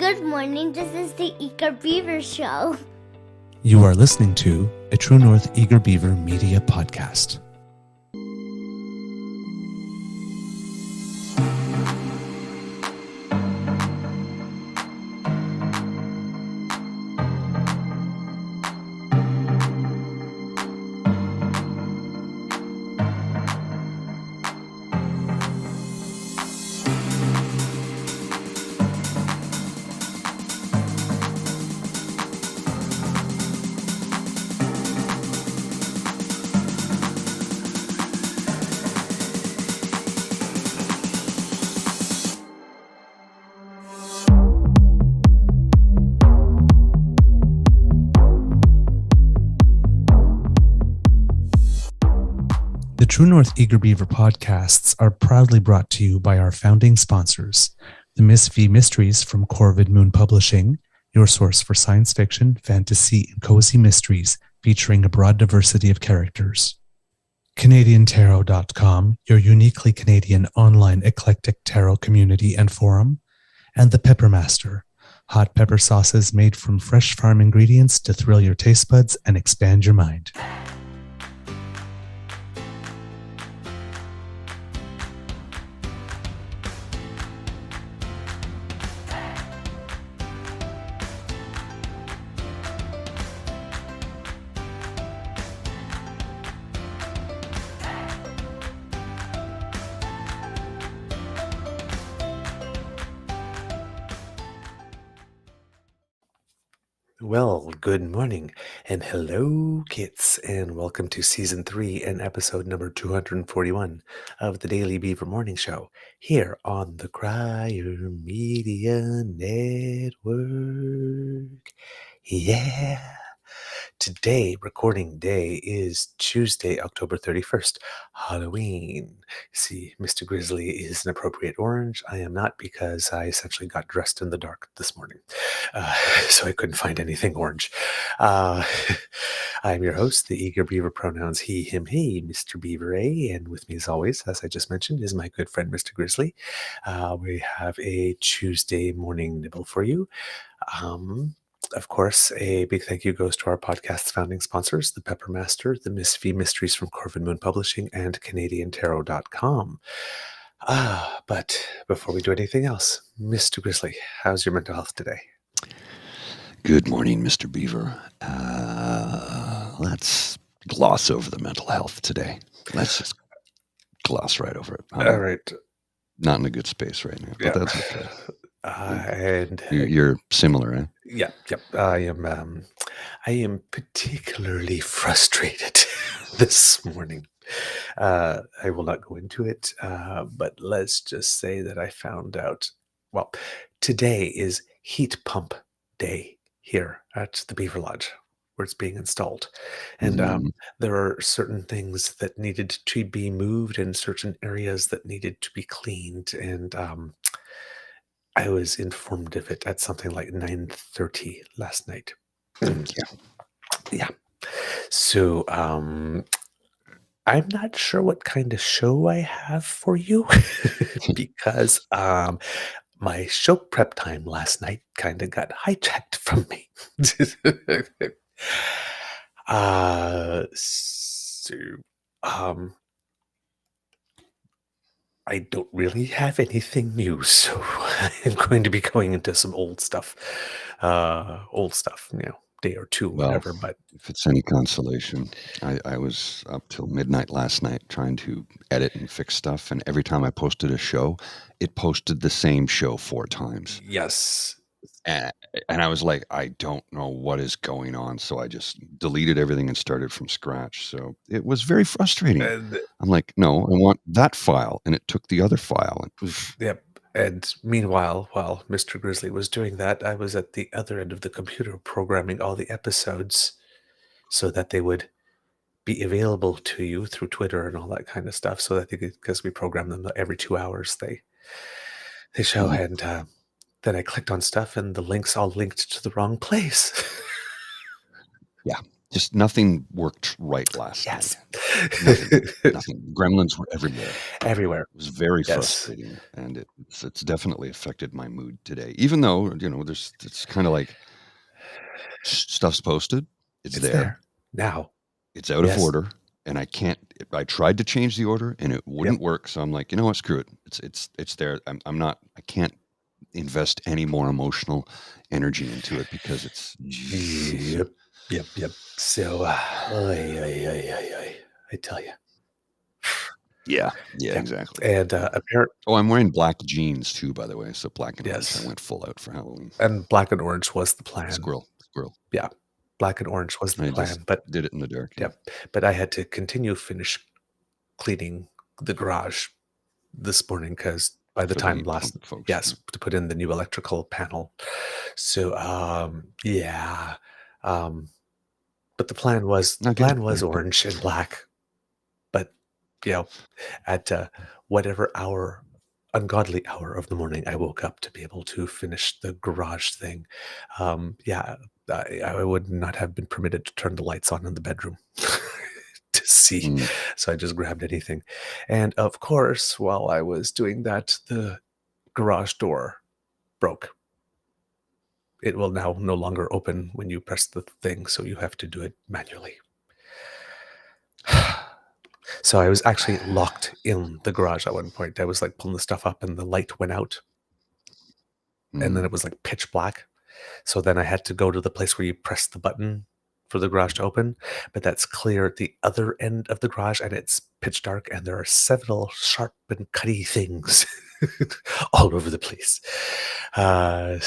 Good morning, this is the Eager Beaver Show. You are listening to a True North Eager Beaver Media Podcast. The True North Eager Beaver podcasts are proudly brought to you by our founding sponsors, the Miss V Mysteries from Corvid Moon Publishing, your source for science fiction, fantasy, and cozy mysteries featuring a broad diversity of characters. CanadianTarot.com, your uniquely Canadian online eclectic tarot community and forum, and The Pepper Master, hot pepper sauces made from fresh farm ingredients to thrill your taste buds and expand your mind. Well, good morning and hello, kits, and welcome to Season 3 and episode number 241 of the Daily Beaver Morning Show here on the Crier Media Network. Yeah. Today, recording day, is Tuesday, October 31st, Halloween. See, Mr. Grizzly is an appropriate orange. I am not, because I essentially got dressed in the dark this morning, so I couldn't find anything orange. I am your host, the Eager Beaver, pronouns he, him, he, Mr. Beaver A, and with me as always, as I just mentioned, is my good friend, Mr. Grizzly. We have a Tuesday morning nibble for you. Of course, a big thank you goes to our podcast's founding sponsors, the Pepper Master, the Miss V Mysteries from Corvid Moon Publishing, and CanadianTarot.com. But before we do anything else, Mr. Grizzly, how's your mental health today? Good morning, Mr. Beaver. Let's gloss over the mental health today. Let's just gloss right over it. All right. Not in a good space right now, but that's okay. And You're similar, eh? Yep. I am particularly frustrated this morning. I will not go into it, but let's just say that I found out, well, today is heat pump day here at the Beaver Lodge, where it's being installed. And there are certain things that needed to be moved and certain areas that needed to be cleaned. And I was informed of it at something like 9:30 last night. Yeah. So I'm not sure what kind of show I have for you because my show prep time last night kind of got hijacked from me. I don't really have anything new, so I'm going to be going into some old stuff, day or two, Well, whatever. But if it's any consolation, I was up till midnight last night trying to edit and fix stuff, and every time I posted a show, it posted the same show 4 times. yes, And I was like, I don't know what is going on. So I just deleted everything and started from scratch. So it was very frustrating. and I'm like, no, I want that file. And it took the other file. And yep. And meanwhile, while Mr. Grizzly was doing that, I was at the other end of the computer programming all the episodes so that they would be available to you through Twitter and all that kind of stuff. So that because we program them every 2 hours, they show. And then I clicked on stuff, and the links all linked to the wrong place. Yeah. Just nothing worked right last Yes. night. Nothing. Gremlins were everywhere. Everywhere. It was very Yes. frustrating, and it's definitely affected my mood today. Even though, it's kind of like stuff's posted, it's there. now. It's out of Yes. order, and I tried to change the order, and it wouldn't work. So I'm like, you know what? Screw it. It's there. I can't invest any more emotional energy into it because it's. Yep. So, I tell you. Yeah, exactly. And apparently, Oh, I'm wearing black jeans too, by the way. So black and orange. yes. I went full out for Halloween. And black and orange was the plan. Squirrel. Yeah, black and orange was the I plan. just But did it in the dark. yeah, but I had to finish cleaning the garage this morning because by the For time heat last, pump folks. yes, to put in the new electrical panel. So, yeah. But the plan was No, good. orange and black. But at whatever ungodly hour of the morning I woke up to be able to finish the garage thing, I would not have been permitted to turn the lights on in the bedroom to see. So I just grabbed anything. And of course, while I was doing that, the garage door broke. It will now no longer open when you press the thing, so you have to do it manually. So I was actually locked in the garage at one point. I was like pulling the stuff up and the light went out. And then it was like pitch black. So then I had to go to the place where you press the button for the garage to open, but that's clear at the other end of the garage and it's pitch dark and there are several sharp and cutty things all over the place. Yeah.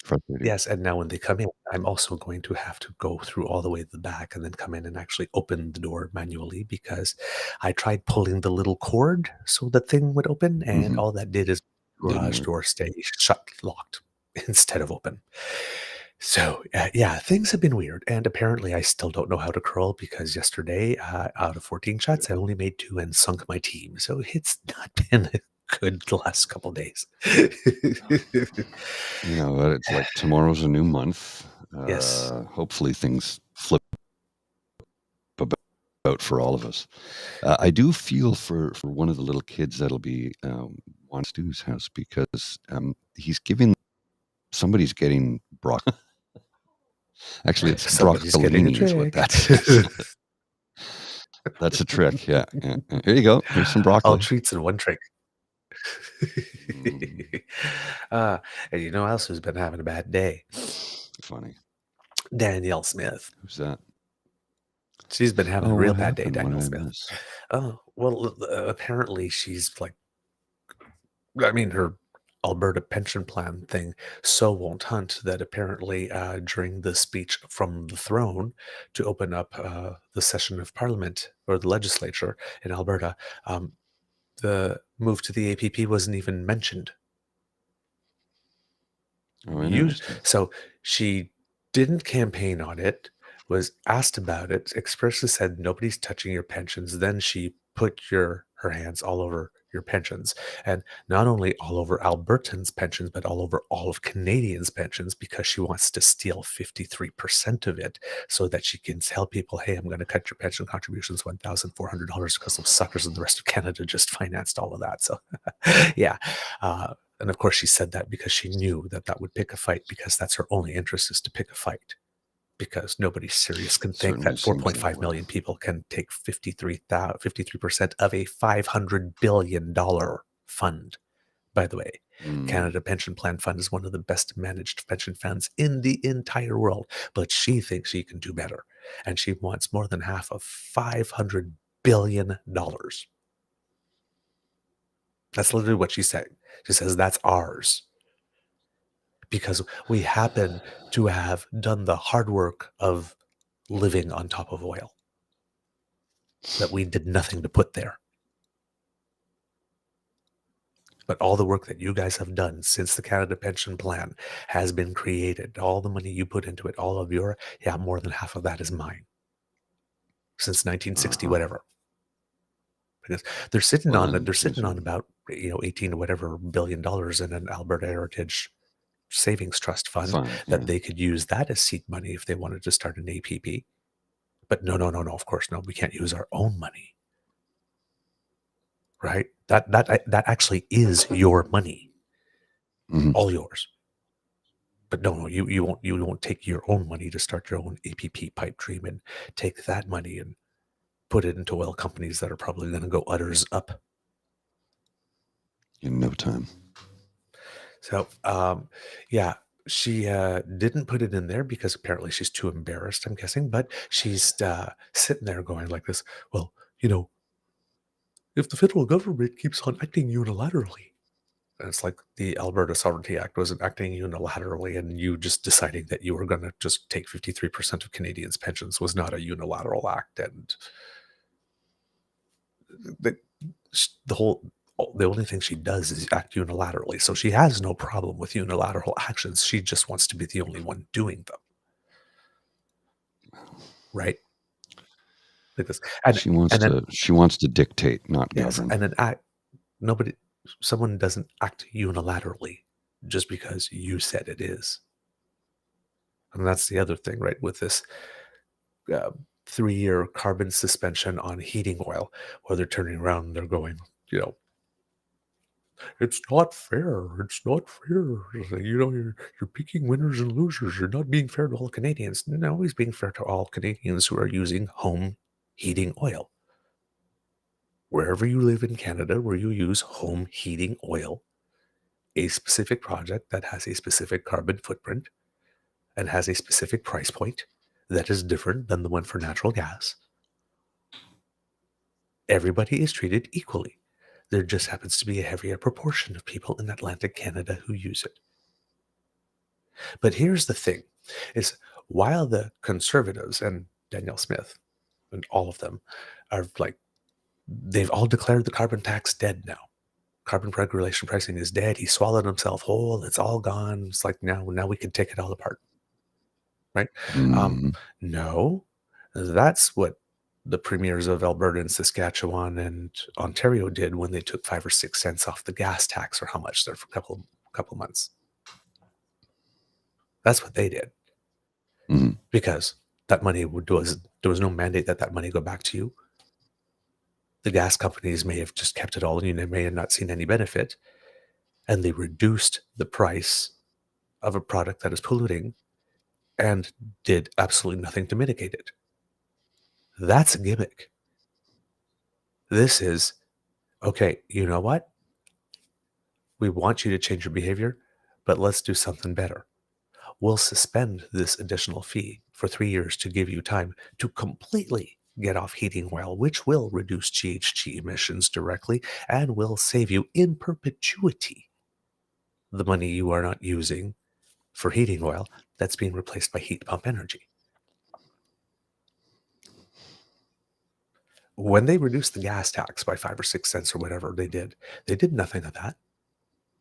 Frustrating. Yes, and now when they come in, I'm also going to have to go through all the way to the back and then come in and actually open the door manually because I tried pulling the little cord so the thing would open, and all that did is garage door stay shut, locked instead of open. So, yeah, things have been weird, and apparently I still don't know how to curl because yesterday, out of 14 shots, I only made 2 and sunk my team. So it's not been good the last couple days. It's like tomorrow's a new month. Yes. Hopefully things flip about for all of us. I do feel for one of the little kids that'll be on Stu's house because somebody's getting broccoli. Actually, it's Somebody's getting a broccolini is what trick. that is. That's a trick. Yeah. Here you go. Here's some broccoli. All treats and one trick. And you know who else who's been having a bad day? Funny. Danielle Smith. Who's that? She's been having a real bad day, What Danielle did I Smith. miss? Oh, well, apparently she's like, I mean, her Alberta pension plan thing so won't hunt that apparently during the speech from the throne to open up the session of Parliament or the legislature in Alberta, the move to the APP wasn't even mentioned. Oh, interesting. So she didn't campaign on it, was asked about it, expressly said nobody's touching your pensions. Then she put her hands all over your pensions, and not only all over Albertans' pensions, but all over all of Canadians' pensions, because she wants to steal 53% of it so that she can tell people, hey, I'm going to cut your pension contributions $1,400 because those suckers in the rest of Canada just financed all of that. So yeah. And of course she said that because she knew that would pick a fight, because that's her only interest, is to pick a fight. Because nobody serious can think that 4.5 million people can take 53% of a $500 billion fund. By the way, Canada Pension Plan Fund is one of the best managed pension funds in the entire world, but she thinks she can do better. And she wants more than half of $500 billion. That's literally what she said. She says that's ours. Because we happen to have done the hard work of living on top of oil that we did nothing to put there. But all the work that you guys have done since the Canada Pension Plan has been created, all the money you put into it, all of your, more than half of that is mine. Since 1960, whatever. Because they're sitting on about, $18 or whatever billion in an Alberta Heritage savings trust fund that they could use that as seed money if they wanted to start an APP. But no, of course, no, we can't use our own money. Right? That actually is your money. All yours. But no, you won't take your own money to start your own APP pipe dream and take that money and put it into oil companies that are probably going to go udders up in no time. So, yeah, she didn't put it in there because apparently she's too embarrassed, I'm guessing. But she's sitting there going like this, well, if the federal government keeps on acting unilaterally, and it's like the Alberta Sovereignty Act wasn't acting unilaterally, and you just deciding that you were going to just take 53% of Canadians' pensions was not a unilateral act. And the only thing she does is act unilaterally. So she has no problem with unilateral actions. She just wants to be the only one doing them. Right? Like this. And she wants to dictate, not govern. And someone doesn't act unilaterally just because you said it is. And that's the other thing, right? With this 3-year carbon suspension on heating oil, where they're turning around and they're going, it's not fair. It's not fair. You're picking winners and losers. You're not being fair to all Canadians. No, he's being fair to all Canadians who are using home heating oil. Wherever you live in Canada, where you use home heating oil, a specific project that has a specific carbon footprint and has a specific price point that is different than the one for natural gas, everybody is treated equally. There just happens to be a heavier proportion of people in Atlantic Canada who use it. But here's the thing, is while the Conservatives and Danielle Smith and all of them are like, they've all declared the carbon tax dead now. Carbon regulation pricing is dead. He swallowed himself whole. It's all gone. It's like now we can take it all apart. Right? No, that's what the premiers of Alberta and Saskatchewan and Ontario did when they took 5 or 6 cents off the gas tax, or how much there for a couple months. That's what they did. Because that money there was no mandate that money go back to you. The gas companies may have just kept it all, and you may have not seen any benefit, and they reduced the price of a product that is polluting and did absolutely nothing to mitigate it. That's a gimmick. This is, okay, you know what? We want you to change your behavior, but let's do something better. We'll suspend this additional fee for 3 years to give you time to completely get off heating oil, which will reduce GHG emissions directly and will save you in perpetuity the money you are not using for heating oil that's being replaced by heat pump energy. When they reduced the gas tax by 5 or 6 cents or whatever they did nothing of that.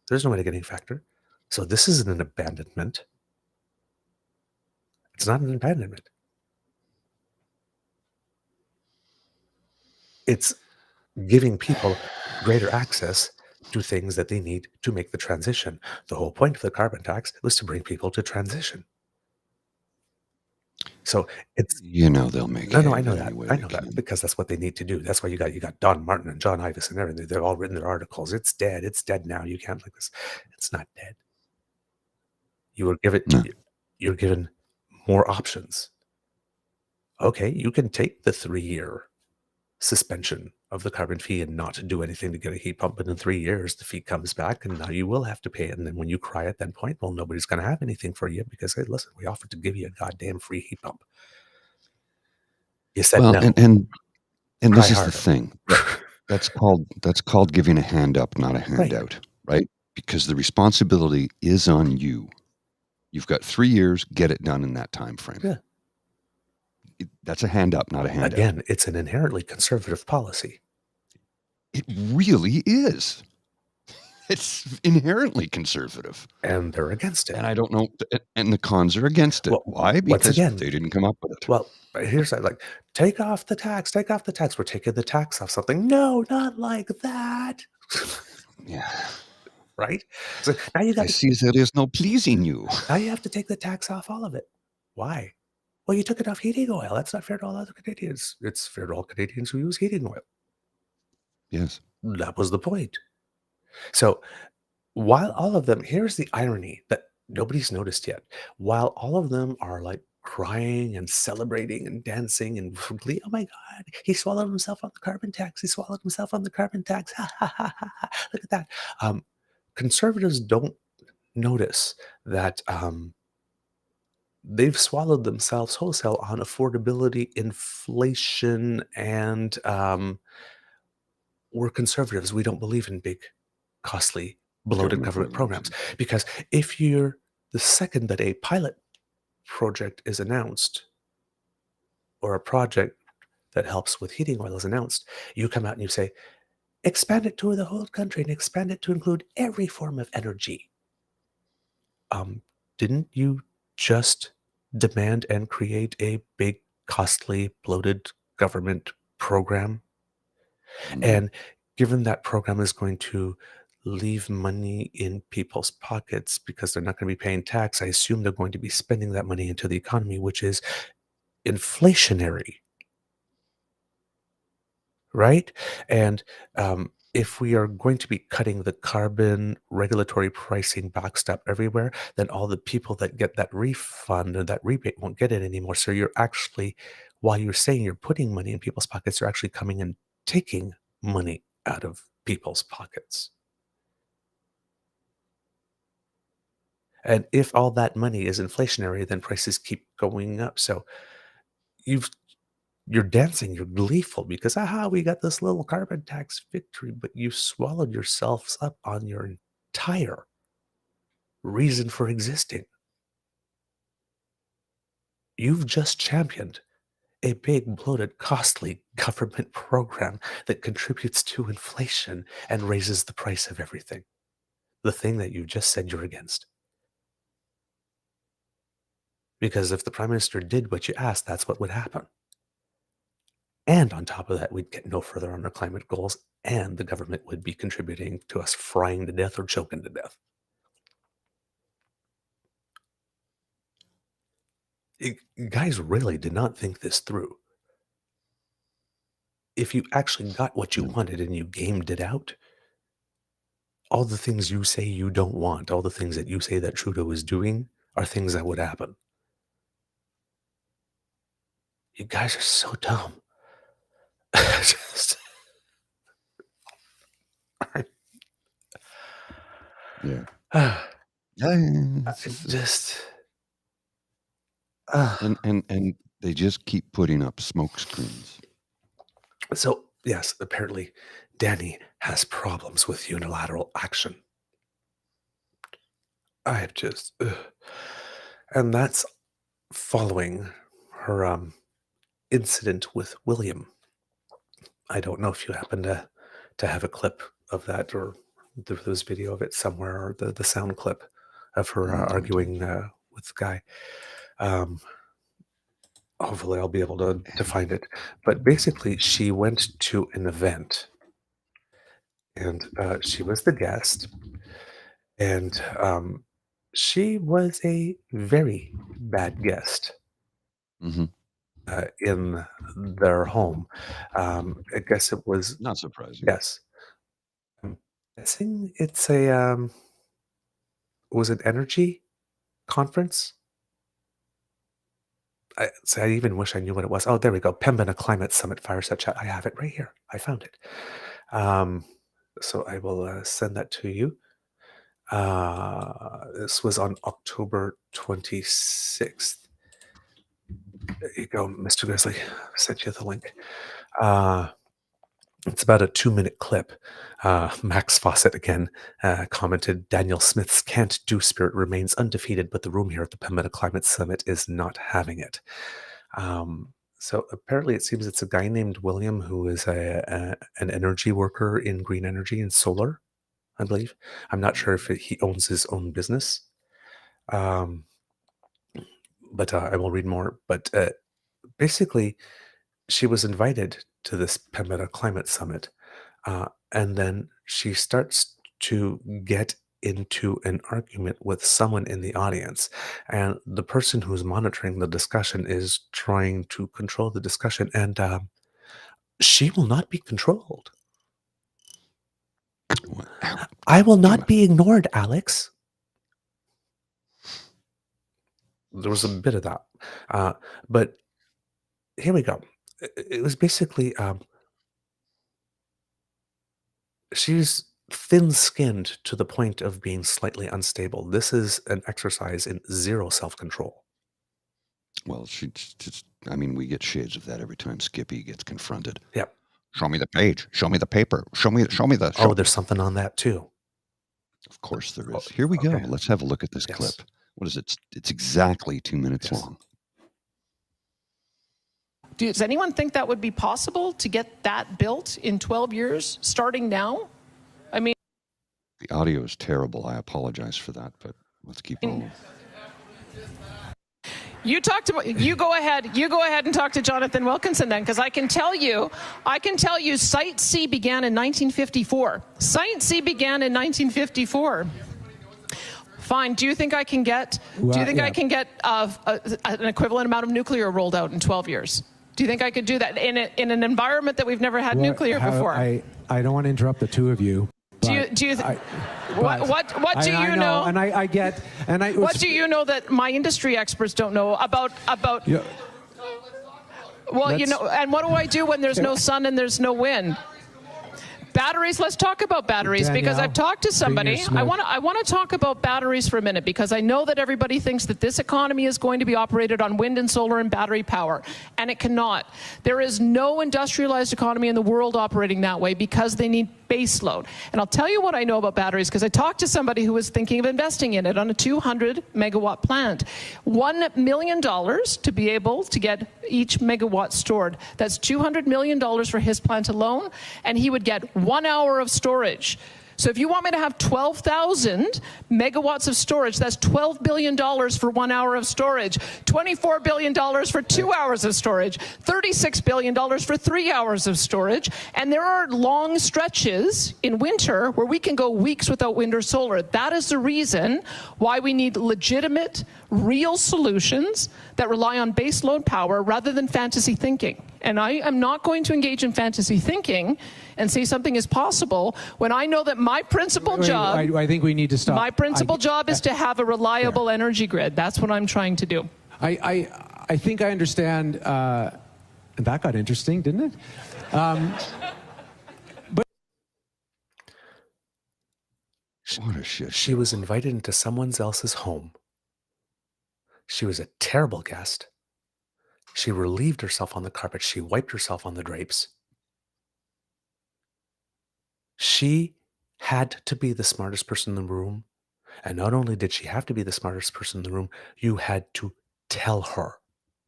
There's no mitigating factor. So this isn't an abandonment. It's not an abandonment. It's giving people greater access to things that they need to make the transition. The whole point of the carbon tax was to bring people to transition. So it's they'll make it. No, I know that. I know that because that's what they need to do. That's why you got Don Martin and John Ivison and everything. They've all written their articles. It's dead. It's dead now. You can't like this. It's not dead. You're given more options. Okay, you can take the 3-year suspension of the carbon fee and not do anything to get a heat pump, but in 3 years the fee comes back and now you will have to pay it. And then when you cry at that point, well, nobody's going to have anything for you because, hey, listen, we offered to give you a goddamn free heat pump. You said no. And this is the thing. That's called giving a hand up, not a handout, right? Because the responsibility is on you. You've got 3 years, get it done in that time frame. Yeah. That's a hand up, not a handout. Again, it's an inherently conservative policy. It really is. It's inherently conservative. And they're against it. And I don't know. And the cons are against it. Well, why? Because they didn't come up with it. Well, here's that, like, take off the tax. We're taking the tax off something. No, not like that. Yeah. right? So now you I got to see there is no pleasing you. now you have to take the tax off all of it. Why? Well, you took it off heating oil. That's not fair to all other Canadians. It's fair to all Canadians who use heating oil. Yes. That was the point. So while all of them, here's the irony that nobody's noticed yet. While all of them are like crying and celebrating and dancing and glee, oh my God, he swallowed himself on the carbon tax. He swallowed himself on the carbon tax. Ha ha ha ha. Ha. Look at that. Conservatives don't notice that they've swallowed themselves wholesale on affordability, inflation, and we're conservatives. We don't believe in big, costly, bloated government programs. Because if you're the second that a pilot project is announced or a project that helps with heating oil is announced, you come out and you say, expand it to the whole country and expand it to include every form of energy. Didn't you just demand and create a big, costly, bloated government program? And given that program is going to leave money in people's pockets because they're not going to be paying tax, I assume they're going to be spending that money into the economy, which is inflationary, right? And if we are going to be cutting the carbon regulatory pricing backstop everywhere, then all the people that get that refund or that rebate won't get it anymore. So you're actually, while you're saying you're putting money in people's pockets, you're actually coming and taking money out of people's pockets. And if all that money is inflationary, then prices keep going up. So you're dancing, you're gleeful because aha, we got this little carbon tax victory, but you swallowed yourselves up on your entire reason for existing. You've just championed a big, bloated, costly government program that contributes to inflation and raises the price of everything. The thing that you just said you're against. Because if the prime minister did what you asked, that's what would happen. And on top of that, we'd get no further on our climate goals, and the government would be contributing to us frying to death or choking to death. You guys really did not think this through. If you actually got what you wanted and you gamed it out, all the things you say you don't want, all the things that you say that Trudeau is doing are things that would happen. You guys are so dumb. Just, Yeah. just, And they just keep putting up smoke screens. so yes, apparently Danny has problems with unilateral action. I just, and that's following her incident with William. I don't know if you happen to have a clip of that or there was video of it somewhere or the sound clip of her arguing with the guy. Hopefully I'll be able to find it. But basically she went to an event and she was the guest and she was a very bad guest. In their home. I guess it was, Not surprising. yes. I'm guessing it's a, was it energy conference? I even wish I knew what it was. Oh, there we go. Pembina Climate Summit Fireside Chat. I have it right here. I found it. So I will send that to you. This was on October 26th. There you go, Mr. Grizzly. Sent you the link. It's about a 2-minute clip. Max Fawcett again commented, Daniel Smith's can't do spirit remains undefeated, but the room here at the Pembina Climate Summit is not having it. So apparently it seems it's a guy named William who is an energy worker in green energy and solar, I believe. I'm not sure if he owns his own business. But I will read more. But basically, she was invited to this Pembina Climate Summit, and then she starts to get into an argument with someone in the audience, and the person who's monitoring the discussion is trying to control the discussion, and she will not be controlled. I will not be ignored, Alex. There was a bit of that. But here we go. It was basically she's thin-skinned to the point of being slightly unstable. This is an exercise in zero self-control. Well, she just, I mean, we get shades of that every time Skippy gets confronted. Yep. Show me the page. Show me the paper. Show me the. Oh, there's something on that too. Of course there is. Here we go. Okay. Let's have a look at this clip. What is it? It's exactly 2 minutes long. Does anyone think that would be possible to get that built in 12 years, starting now? I mean, the audio is terrible. I apologize for that, but let's keep on. You go ahead and talk to Jonathan Wilkinson then, because I can tell you Site C began in 1954. Site C began in 1954. Fine. Do you think I can get an equivalent amount of nuclear rolled out in 12 years? Do you think I could do that in an environment that we've never had nuclear before? I don't want to interrupt the two of you. What do you know? And I get. What do you know that my industry experts don't know about? Yeah. Well, you know, and what do I do when there's no sun and there's no wind? Batteries. Let's talk about batteries, Danielle, because I've talked to somebody. I want to talk about batteries for a minute, because I know that everybody thinks that this economy is going to be operated on wind and solar and battery power, and it cannot. There is no industrialized economy in the world operating that way, because they need base load. And I'll tell you what I know about batteries, because I talked to somebody who was thinking of investing in it on a 200 megawatt plant. $1 million to be able to get each megawatt stored. That's $200 million for his plant alone, and he would get 1 hour of storage. So if you want me to have 12,000 megawatts of storage, that's $12 billion for 1 hour of storage, $24 billion for 2 hours of storage, $36 billion for 3 hours of storage. And there are long stretches in winter where we can go weeks without wind or solar. That is the reason why we need legitimate, real solutions that rely on base load power rather than fantasy thinking. And I am not going to engage in fantasy thinking and say something is possible when I know that my principal job... I think we need to stop. My principal job is to have a reliable energy grid. That's what I'm trying to do. I think I understand. And that got interesting, didn't it? But what a shit. She was invited into someone else's home. She was a terrible guest. She relieved herself on the carpet. She wiped herself on the drapes. She had to be the smartest person in the room. And not only did she have to be the smartest person in the room, you had to tell her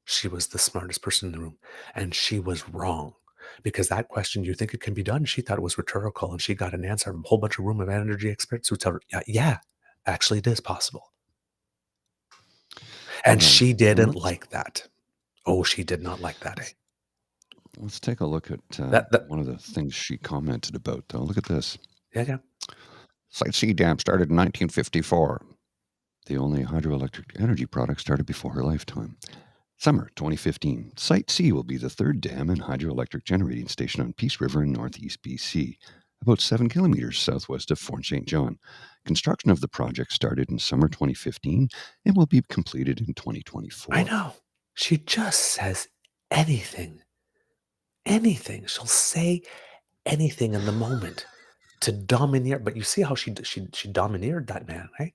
she was the smartest person in the room. And she was wrong. Because that question, you think it can be done? She thought it was rhetorical, and she got an answer from a whole bunch of room of energy experts who tell her, yeah, actually it is possible. And she didn't like that. Oh, she did not like that, eh? Let's take a look at one of the things she commented about, though. Look at this. Yeah. Site C dam started in 1954. The only hydroelectric energy product started before her lifetime. Summer 2015. Site C will be the third dam and hydroelectric generating station on Peace River in northeast BC, about 7 kilometers southwest of Fort St. John. Construction of the project started in summer 2015 and will be completed in 2024. I know. She just says anything. Anything. She'll say anything in the moment to domineer. But you see how she domineered that man, right?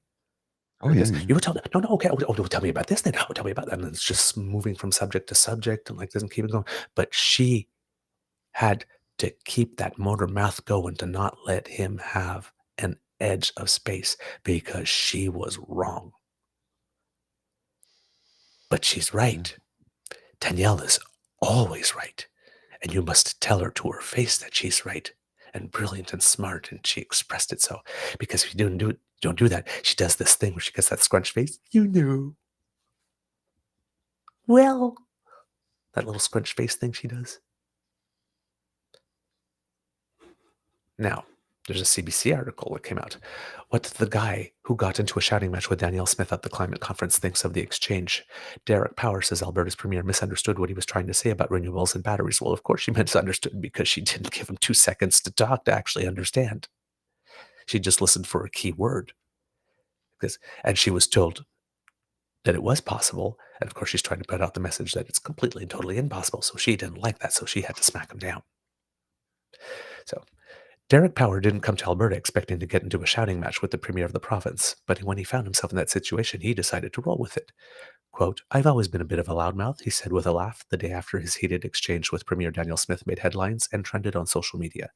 Oh, yeah. You would tell me, no, okay. Tell me about this then. Tell me about that. And it's just moving from subject to subject and doesn't keep it going. But she had to keep that motor mouth going to not let him have an edge of space because she was wrong. But she's right. Danielle is always right. And you must tell her to her face that she's right and brilliant and smart. And she expressed it so. Because if you don't do that, she does this thing where she gets that scrunched face. You know. Well, that little scrunched face thing she does. Now, There's a CBC article that came out. What the guy who got into a shouting match with Danielle Smith at the climate conference thinks of the exchange. Derek Power says Alberta's premier misunderstood what he was trying to say about renewables and batteries. Well, of course she misunderstood because she didn't give him 2 seconds to talk to actually understand. She just listened for a key word. And she was told that it was possible. And of course, she's trying to put out the message that it's completely and totally impossible. So she didn't like that. So she had to smack him down. So Derek Power didn't come to Alberta expecting to get into a shouting match with the premier of the province, but when he found himself in that situation, he decided to roll with it. Quote, "I've always been a bit of a loudmouth," he said with a laugh the day after his heated exchange with Premier Danielle Smith made headlines and trended on social media.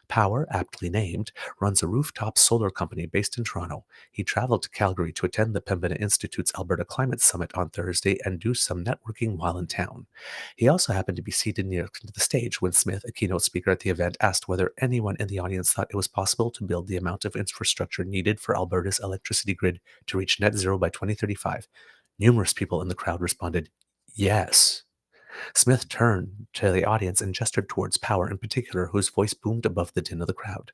Power, aptly named, runs a rooftop solar company based in Toronto. He traveled to Calgary to attend the Pembina Institute's Alberta Climate Summit on Thursday and do some networking while in town. He also happened to be seated near the stage when Smith, a keynote speaker at the event, asked whether anyone in the audience thought it was possible to build the amount of infrastructure needed for Alberta's electricity grid to reach net zero by 2035. Numerous people in the crowd responded, "Yes." Smith turned to the audience and gestured towards Power in particular, whose voice boomed above the din of the crowd.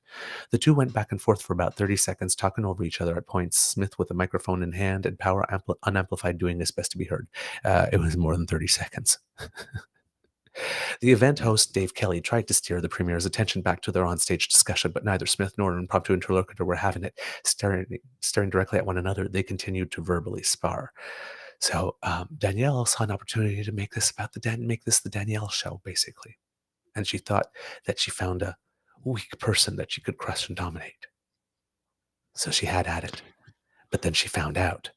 The two went back and forth for about 30 seconds, talking over each other at points, Smith with a microphone in hand and Power unamplified doing his best to be heard. It was more than 30 seconds. The event host, Dave Kelly, tried to steer the premier's attention back to their onstage discussion, but neither Smith nor an impromptu interlocutor were having it. Staring directly at one another, they continued to verbally spar. So Danielle saw an opportunity to make this the Danielle show, basically. And she thought that she found a weak person that she could crush and dominate. So she had at it. But then she found out.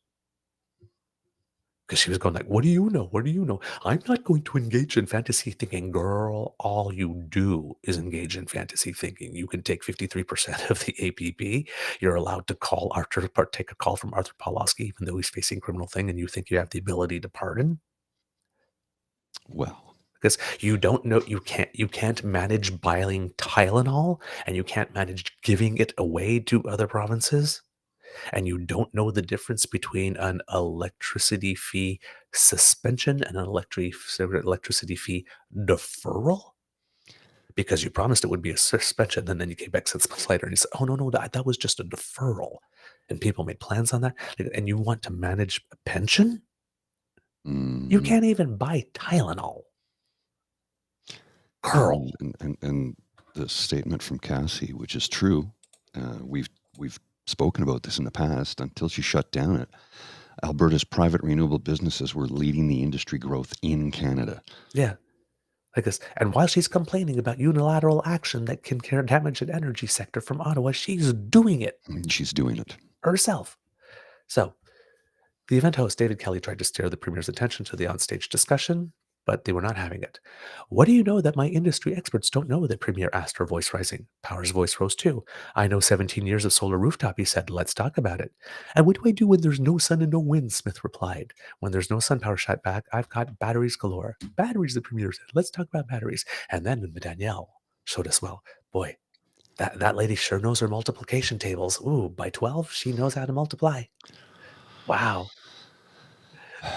Because she was going like, "What do you know? What do you know? I'm not going to engage in fantasy thinking." Girl, all you do is engage in fantasy thinking. You can take 53% of the APP. You're allowed to take a call from Arthur Pawlowski, even though he's facing a criminal thing, and you think you have the ability to pardon. Well, because you don't know, you can't manage buying Tylenol, and you can't manage giving it away to other provinces. And you don't know the difference between an electricity fee suspension and an electricity fee deferral? Because you promised it would be a suspension, and then you came back 6 months later and you said, "Oh, no, that was just a deferral." And people made plans on that. And you want to manage a pension? You can't even buy Tylenol. Girl. And the statement from Cassie, which is true, we've spoken about this in the past, until she shut down it, Alberta's private renewable businesses were leading the industry growth in Canada. Yeah. Like this. And while she's complaining about unilateral action that can damage an energy sector from Ottawa, she's doing it. She's doing it herself. So the event host, David Kelly, tried to steer the premier's attention to the onstage discussion, but they were not having it. "What do you know that my industry experts don't know?" the premier asked, her voice rising. Power's voice rose too. "I know 17 years of solar rooftop," he said. "Let's talk about it." "And what do I do when there's no sun and no wind?" Smith replied. "When there's no sun," Power shot back, "I've got batteries galore." "Batteries," the premier said. "Let's talk about batteries." And then Danielle showed us, well, boy, that lady sure knows her multiplication tables. Ooh, by 12, she knows how to multiply. Wow.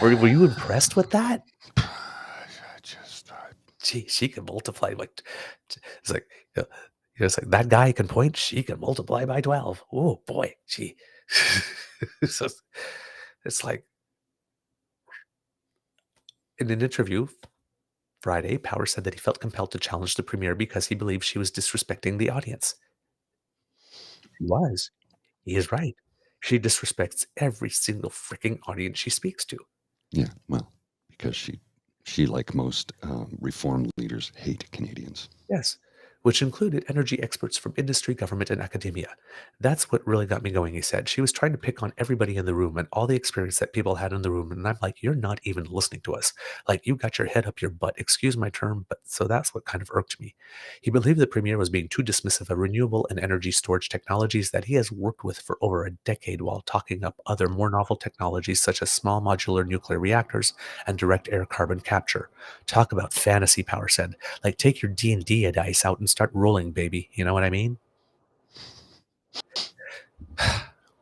Were you impressed with that? Gee, she can multiply it's like, it's like that guy can point, she can multiply by 12. Oh boy, gee. So it's like, in an interview Friday, Power said that he felt compelled to challenge the premier because he believed she was disrespecting the audience. She was. He is right. She disrespects every single freaking audience she speaks to. Yeah, well, because she, like most reform leaders, hate Canadians. Yes, which included energy experts from industry, government, and academia. "That's what really got me going," he said. "She was trying to pick on everybody in the room and all the experience that people had in the room. And I'm like, you're not even listening to us. Like, you got your head up your butt, excuse my term, but so that's what kind of irked me." He believed the premier was being too dismissive of renewable and energy storage technologies that he has worked with for over a decade, while talking up other more novel technologies such as small modular nuclear reactors and direct air carbon capture. "Talk about fantasy," Power said. "Like, take your D&D dice out and start rolling, baby. You know what I mean?"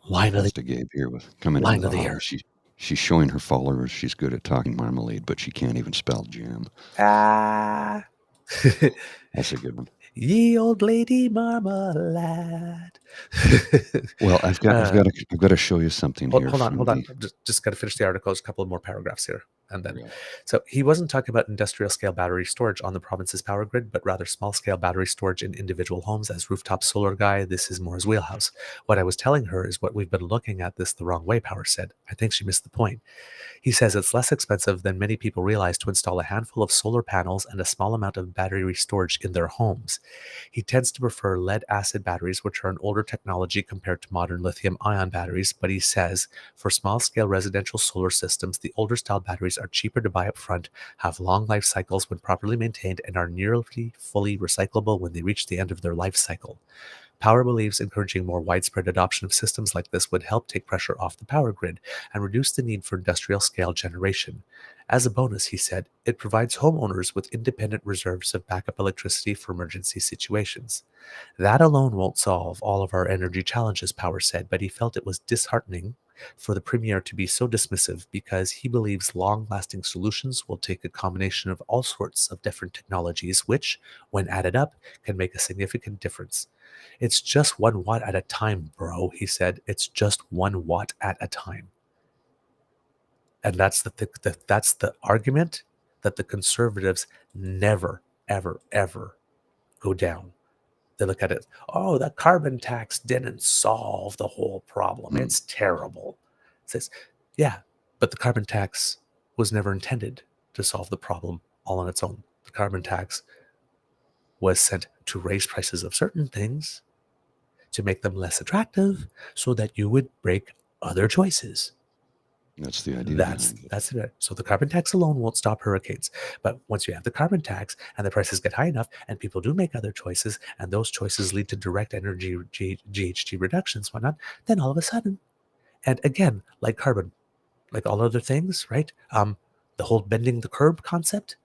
Line of the Gabe here with coming line into of the the hall. year. She's showing her followers she's good at talking marmalade, but she can't even spell jam. Ah. That's a good one. Ye old lady marmalade. Well, I've got to show you something here. Hold on. Just got to finish the article. There's a couple of more paragraphs here. And then, so he wasn't talking about industrial scale battery storage on the province's power grid, but rather small scale battery storage in individual homes. As rooftop solar guy, this is more his wheelhouse. What I was telling her is what we've been looking at this the wrong way, Power said. I think she missed the point. He says it's less expensive than many people realize to install a handful of solar panels and a small amount of battery storage in their homes. He tends to prefer lead acid batteries, which are an older technology compared to modern lithium ion batteries, but he says for small scale residential solar systems, the older style batteries are cheaper to buy up front, have long life cycles when properly maintained, and are nearly fully recyclable when they reach the end of their life cycle. Power believes encouraging more widespread adoption of systems like this would help take pressure off the power grid and reduce the need for industrial scale generation. As a bonus, he said, it provides homeowners with independent reserves of backup electricity for emergency situations. That alone won't solve all of our energy challenges, Power said, but he felt it was disheartening for the Premier to be so dismissive because he believes long-lasting solutions will take a combination of all sorts of different technologies which, when added up, can make a significant difference. It's just 1 watt at a time, bro, he said. It's just 1 watt at a time. And that's that's the argument that the conservatives never, ever, ever go down. They look at it, oh, the carbon tax didn't solve the whole problem. It's terrible. It says, yeah, but the carbon tax was never intended to solve the problem all on its own. The carbon tax was sent to raise prices of certain things, to make them less attractive, so that you would break other choices. That's the idea. That's it. So the carbon tax alone won't stop hurricanes. But once you have the carbon tax and the prices get high enough and people do make other choices and those choices lead to direct energy GHG reductions, whatnot, then all of a sudden, and again, like carbon, like all other things, right? The whole bending the curve concept,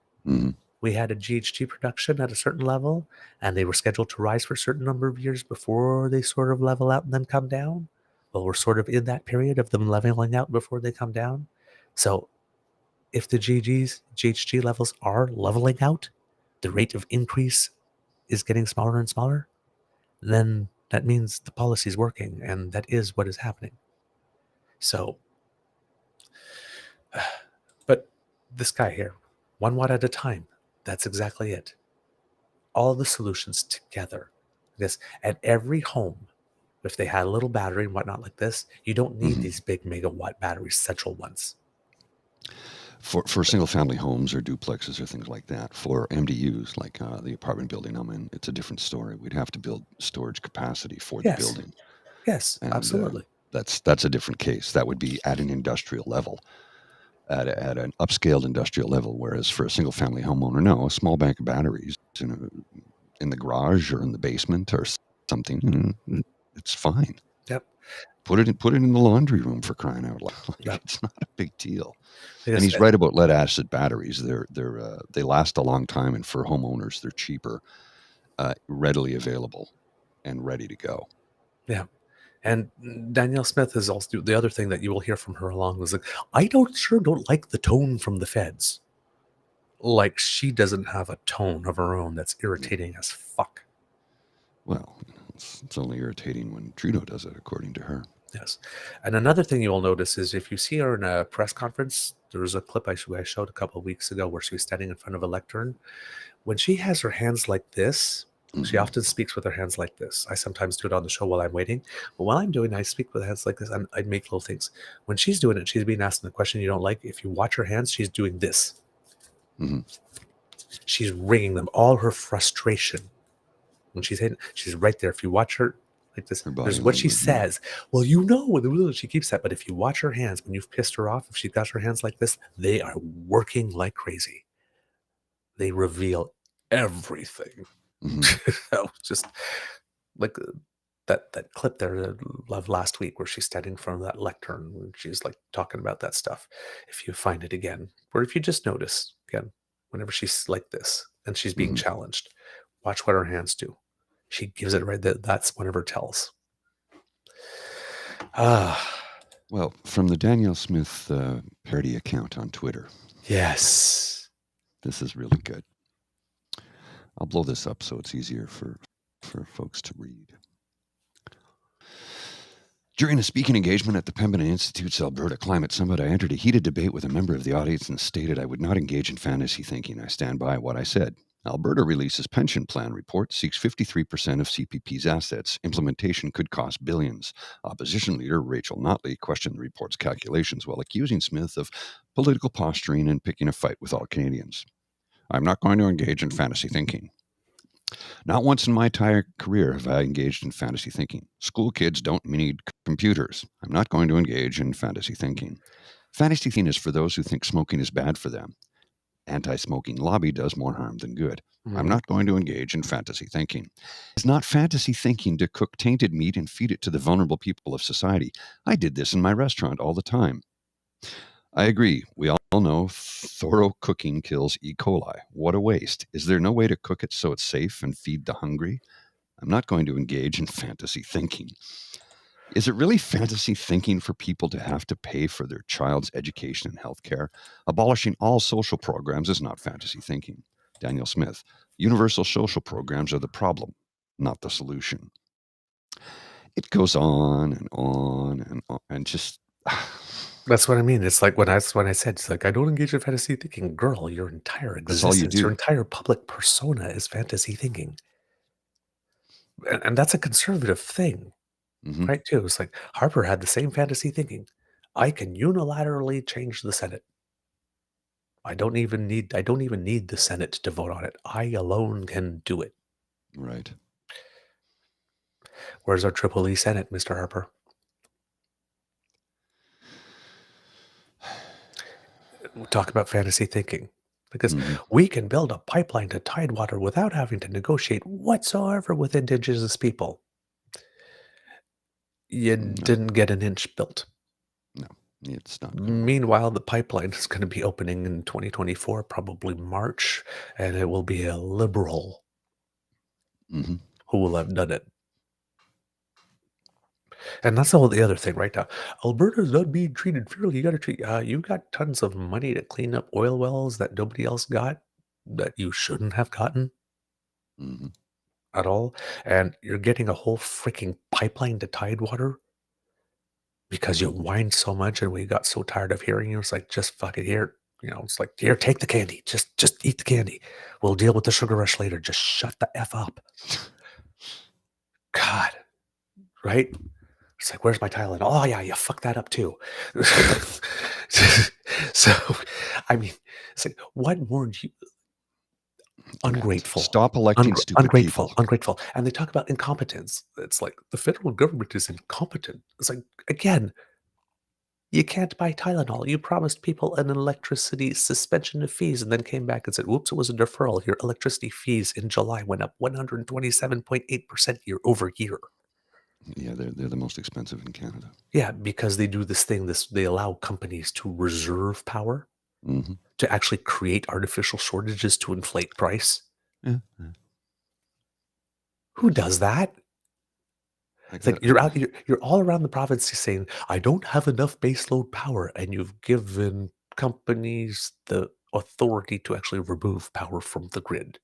we had a GHG production at a certain level and they were scheduled to rise for a certain number of years before they sort of level out and then come down. Well, we're sort of in that period of them leveling out before they come down. So if the GHG levels are leveling out, the rate of increase is getting smaller and smaller, then that means the policy is working, and that is what is happening. So, but this guy here, 1 watt at a time, that's exactly it. All the solutions together. This, and every home, if they had a little battery and whatnot like this, you don't need these big megawatt batteries, central ones. For single-family homes or duplexes or things like that, for MDUs, like the apartment building I'm in, it's a different story. We'd have to build storage capacity for the building. Yes, and, absolutely. That's a different case. That would be at an industrial level, at an upscaled industrial level, whereas for a single-family homeowner, no, a small bank of batteries in the garage or in the basement or something, it's fine. Yep. Put it in the laundry room, for crying out loud. It's not a big deal. And he's right about lead acid batteries. They last a long time, and for homeowners, they're cheaper, readily available, and ready to go. Yeah. And Danielle Smith is also the other thing that you will hear from her along was like, I don't like the tone from the feds. Like she doesn't have a tone of her own that's irritating as fuck. Well, it's only irritating when Trudeau does it, according to her. Yes. And another thing you will notice is if you see her in a press conference, there was a clip I showed a couple of weeks ago where she was standing in front of a lectern. When she has her hands like this, she often speaks with her hands like this. I sometimes do it on the show while I'm waiting. But while I'm doing, I speak with hands like this. I make little things. When she's doing it, she's being asked a question you don't like. If you watch her hands, she's doing this. She's wringing them. All her frustration. When she's right there. If you watch her like this, there's what she says. Well, you know, she keeps that. But if you watch her hands, when you've pissed her off, if she's got her hands like this, they are working like crazy. They reveal everything. Just like that clip there of last week where she's standing in front of that lectern and she's like talking about that stuff. If you find it again, or if you just notice again, whenever she's like this and she's being challenged, watch what her hands do. She gives it right. That's one of her tells. Well, from the Danielle Smith parody account on Twitter. Yes. This is really good. I'll blow this up so it's easier for folks to read. During a speaking engagement at the Pembina Institute's Alberta Climate Summit, I entered a heated debate with a member of the audience and stated I would not engage in fantasy thinking. I stand by what I said. Alberta releases pension plan report seeks 53% of CPP's assets. Implementation could cost billions. Opposition leader Rachel Notley questioned the report's calculations while accusing Smith of political posturing and picking a fight with all Canadians. I'm not going to engage in fantasy thinking. Not once in my entire career have I engaged in fantasy thinking. School kids don't need computers. I'm not going to engage in fantasy thinking. Fantasy thinking is for those who think smoking is bad for them. Anti-smoking lobby does more harm than good. I'm not going to engage in fantasy thinking. It's not fantasy thinking to cook tainted meat and feed it to the vulnerable people of society. I did this in my restaurant all the time. I agree. We all know thorough cooking kills E. coli. What a waste. Is there no way to cook it so it's safe and feed the hungry? I'm not going to engage in fantasy thinking. Is it really fantasy thinking for people to have to pay for their child's education and health care? Abolishing all social programs is not fantasy thinking. Daniel Smith, universal social programs are the problem, not the solution. It goes on and on and on and just... That's what I mean. It's like when I said, it's like, I don't engage in fantasy thinking. Girl, your entire That's all you existence, do. your entire public persona is fantasy thinking. And that's a conservative thing, right, too. It's like Harper had the same fantasy thinking. I can unilaterally change the Senate. I don't even need the Senate to vote on it. I alone can do it. Right. Where's our Triple E Senate, Mr. Harper? We talk about fantasy thinking because we can build a pipeline to Tidewater without having to negotiate whatsoever with Indigenous people. You didn't get an inch built. No, it's not. Meanwhile, the pipeline is going to be opening in 2024, probably March, and it will be a Liberal who will have done it. And that's all the other thing right now. Alberta's not being treated fairly. You got to treat. You got tons of money to clean up oil wells that nobody else got, that you shouldn't have gotten at all, and you're getting a whole freaking pipeline to Tidewater because you whined so much, and we got so tired of hearing you. It's like, just fuck it here. You know, it's like, here, take the candy. Just eat the candy. We'll deal with the sugar rush later. Just shut the F up. God, right? It's like, where's my Thailand? Oh, yeah, you fucked that up too. So, I mean, it's like, what more do you... Ungrateful. Stop electing stupid people. Ungrateful. And they talk about incompetence. It's like, the federal government is incompetent. It's like, again, you can't buy Tylenol. You promised people an electricity suspension of fees and then came back and said, whoops, it was a deferral. Your electricity fees in July went up 127.8% year over year. Yeah, they're the most expensive in Canada. Yeah, because they do this thing, they allow companies to reserve power to actually create artificial shortages to inflate price. Yeah. Who does that? It's like you're all around the province saying, I don't have enough baseload power, and you've given companies the authority to actually remove power from the grid.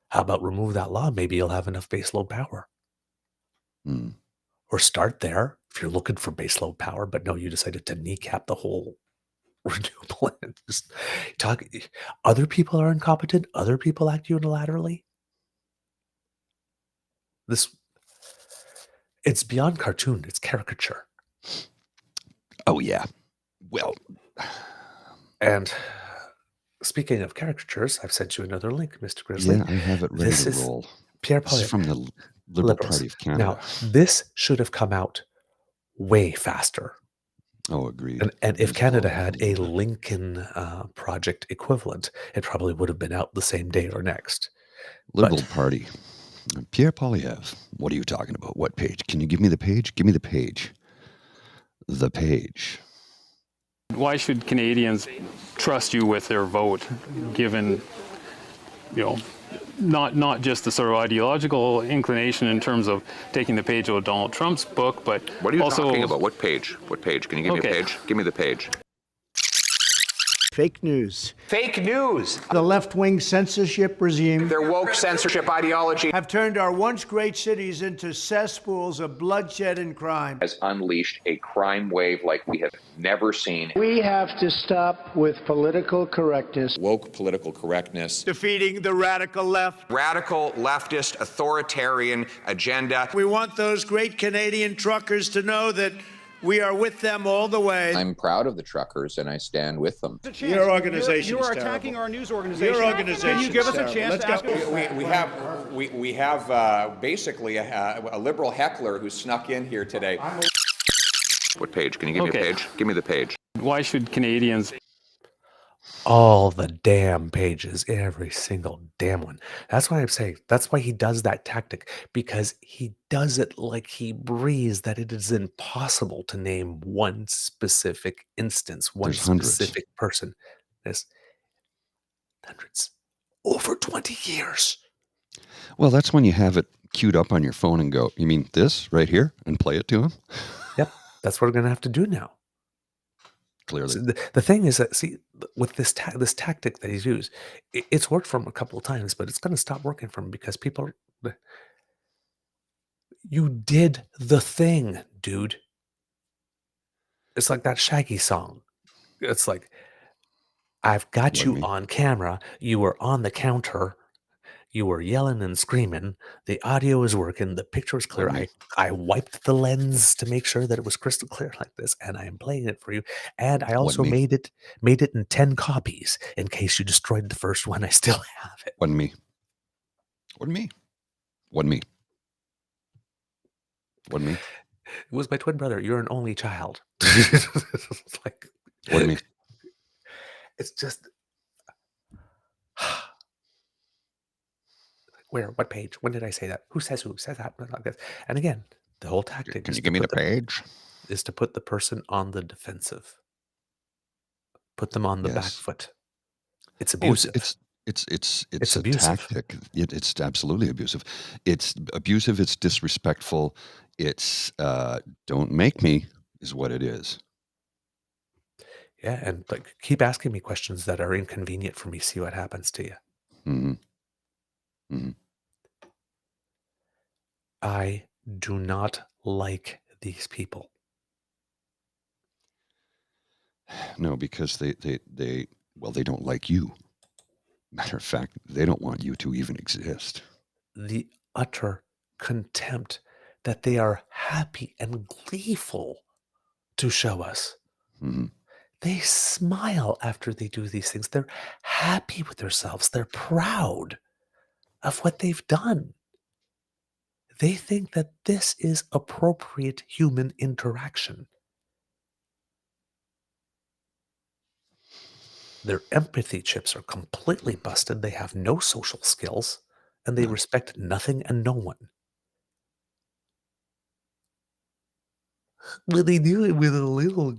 How about remove that law? Maybe you'll have enough baseload power. Or start there if you're looking for baseload power, but no, you decided to kneecap the whole renewable and just talk. Other people are incompetent. Other people act unilaterally. It's beyond cartoon. It's caricature. Oh, yeah. Well. And speaking of caricatures, I've sent you another link, Mr. Grizzly. Yeah, I have it ready to roll. Pierre This is from the Liberal Party of Canada. Now, this should have come out way faster. Oh, agreed. And if Canada had a Lincoln Project equivalent, it probably would have been out the same day or next. Liberal Party. Pierre Poilievre. What are you talking about? What page? Can you give me the page? Give me the page. The page. Why should Canadians trust you with their vote, given, not just the sort of ideological inclination in terms of taking the page out of Donald Trump's book, but what are you also talking about? What page? What page? Can you give me a page? Give me the page. Fake news. Fake news. The left-wing censorship regime. Their woke censorship ideology Have turned our once great cities into cesspools of bloodshed and crime. Has unleashed a crime wave like we have never seen. We have to stop with political correctness. Woke political correctness. Defeating the radical left. radical leftist authoritarian agenda. We want those great Canadian truckers to know that we are with them all the way. I'm proud of the truckers and I stand with them. Your organization You is are attacking our news organization. Your organization. Can you give us a chance to ask We have basically a liberal heckler who snuck in here today. What page? Can you give me a page? Give me the page. Why should Canadians? All the damn pages, every single damn one. That's why I'm saying, that's why he does that tactic, because he does it like he breathes, that it is impossible to name one specific instance, one There's hundreds. specific person. There's hundreds. Over 20 years. Well, that's when you have it queued up on your phone and go, you mean this right here? And play it to him? Yep. That's what we're going to have to do now. Clearly. So the thing is that, see, with this tactic that he's used, it's worked for him a couple of times, but it's going to stop working for him because people are, you did the thing, dude. It's like that Shaggy song. It's like, I've got you on camera. You were on the counter. You were yelling and screaming. The audio is working. The picture is clear. I wiped the lens to make sure that it was crystal clear like this, and I am playing it for you. And I also made it in 10 copies in case you destroyed the first one. I still have it. Wasn't me. Wasn't me. Wasn't me. Wasn't me. It was my twin brother. You're an only child. It's like, Wasn't me. it's just. Where? What page? When did I say that? Who says that? Like this. And again, the whole tactic. Can you give me the page? Is to put the person on the defensive. Put them on the back foot. It's abusive. It's a abusive. tactic. It's absolutely abusive. It's abusive. It's disrespectful. It's don't make me is what it is. Yeah, and like keep asking me questions that are inconvenient for me. See what happens to you. Mm-hmm. Mm-hmm. I do not like these people. No, because they don't like you. Matter of fact, they don't want you to even exist. The utter contempt that they are happy and gleeful to show us. Mm-hmm. They smile after they do these things. They're happy with themselves. They're proud of what they've done. They think that this is appropriate human interaction. Their empathy chips are completely busted. They have no social skills, and they respect nothing and no one. But they do it with a little,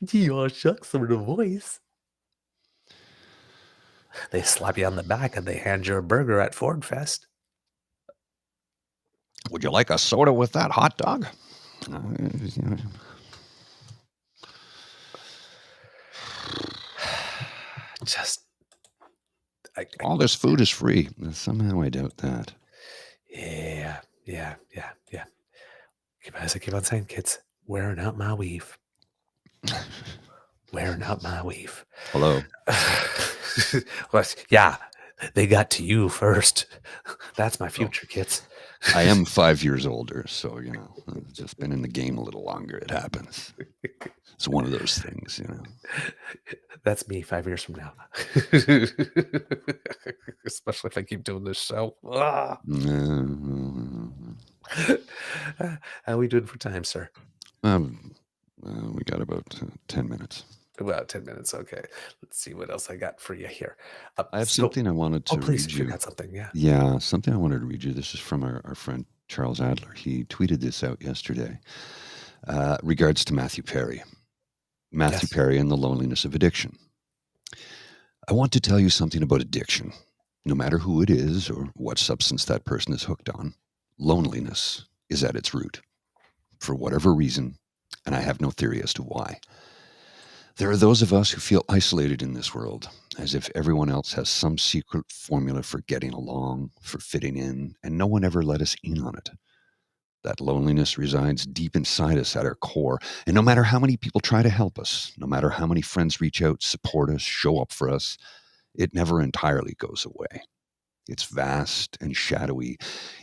gee, aw shucks sort of voice. They slap you on the back and they hand you a burger at Ford Fest. Would you like a soda with that hot dog? Just, all this food is free. Somehow I doubt that. Yeah. As I keep on saying, kids, wearing out my weave. Wearing out my weave. Hello. Well, yeah, they got to you first. That's my future, kids. I am 5 years older, so, I've just been in the game a little longer. It happens. It's one of those things, That's me 5 years from now. Especially if I keep doing this show. How are we doing for time, sir? We got about 10 minutes. About 10 minutes. Okay. Let's see what else I got for you here. I have something I wanted to please, read if you. you got something, yeah. Yeah, something I wanted to read you. This is from our friend Charles Adler. He tweeted this out yesterday. Regards to Matthew Perry. Matthew Perry and the loneliness of addiction. I want to tell you something about addiction. No matter who it is or what substance that person is hooked on, loneliness is at its root. For whatever reason, and I have no theory as to why. There are those of us who feel isolated in this world, as if everyone else has some secret formula for getting along, for fitting in, and no one ever let us in on it. That loneliness resides deep inside us at our core, and no matter how many people try to help us, no matter how many friends reach out, support us, show up for us, it never entirely goes away. It's vast and shadowy,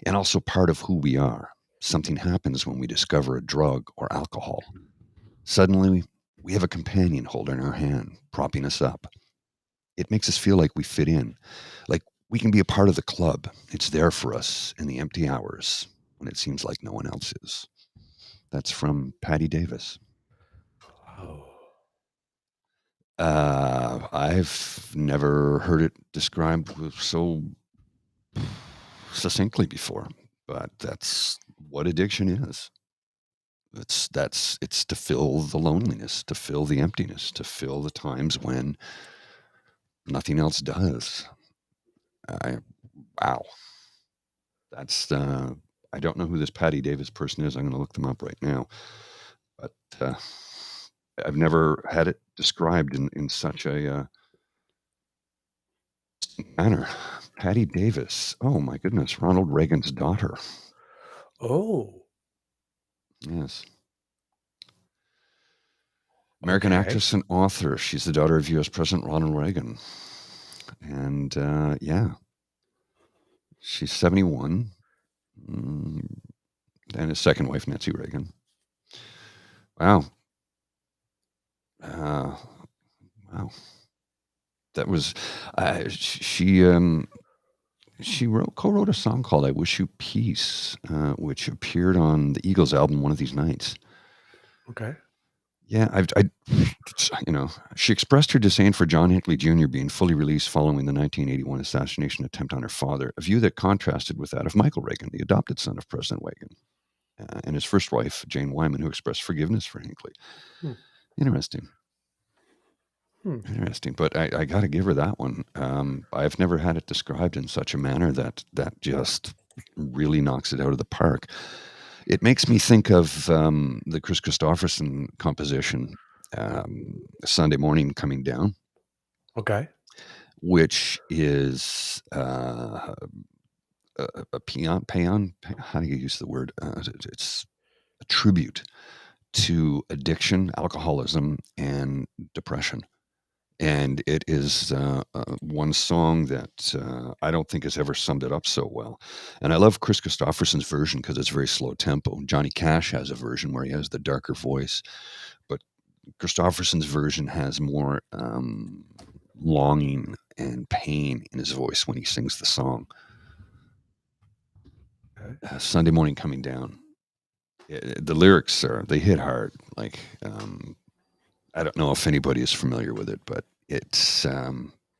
and also part of who we are. Something happens when we discover a drug or alcohol. Suddenly, we have a companion holding our hand, propping us up. It makes us feel like we fit in, like we can be a part of the club. It's there for us in the empty hours when it seems like no one else is. That's from Patty Davis. I've never heard it described so succinctly before, but that's what addiction is. It's to fill the loneliness, to fill the emptiness, to fill the times when nothing else does. Wow. That's I don't know who this Patty Davis person is. I'm going to look them up right now. But I've never had it described in such a manner. Patty Davis. Oh my goodness, Ronald Reagan's daughter. Oh. Yes. American actress and author. She's the daughter of U.S. President Ronald Reagan. And yeah, she's 71. And his second wife, Nancy Reagan. Wow. Wow. That was, she co-wrote a song called I Wish You Peace, which appeared on the Eagles album One of These Nights. Okay. Yeah, she expressed her disdain for John Hinckley Jr. being fully released following the 1981 assassination attempt on her father, a view that contrasted with that of Michael Reagan, the adopted son of President Reagan, and his first wife, Jane Wyman, who expressed forgiveness for Hinckley. Interesting. Interesting, but I got to give her that one. I've never had it described in such a manner that just really knocks it out of the park. It makes me think of the Chris Christopherson composition, Sunday Morning Coming Down. Okay. Which is a paean, how do you use the word? It's a tribute to addiction, alcoholism, and depression. And it is one song that I don't think has ever summed it up so well. And I love Chris Christopherson's version because it's very slow tempo. Johnny Cash has a version where he has the darker voice, but Christopherson's version has more longing and pain in his voice when he sings the song. Sunday Morning Coming Down. The lyrics they hit hard. Like, I don't know if anybody is familiar with it, but it's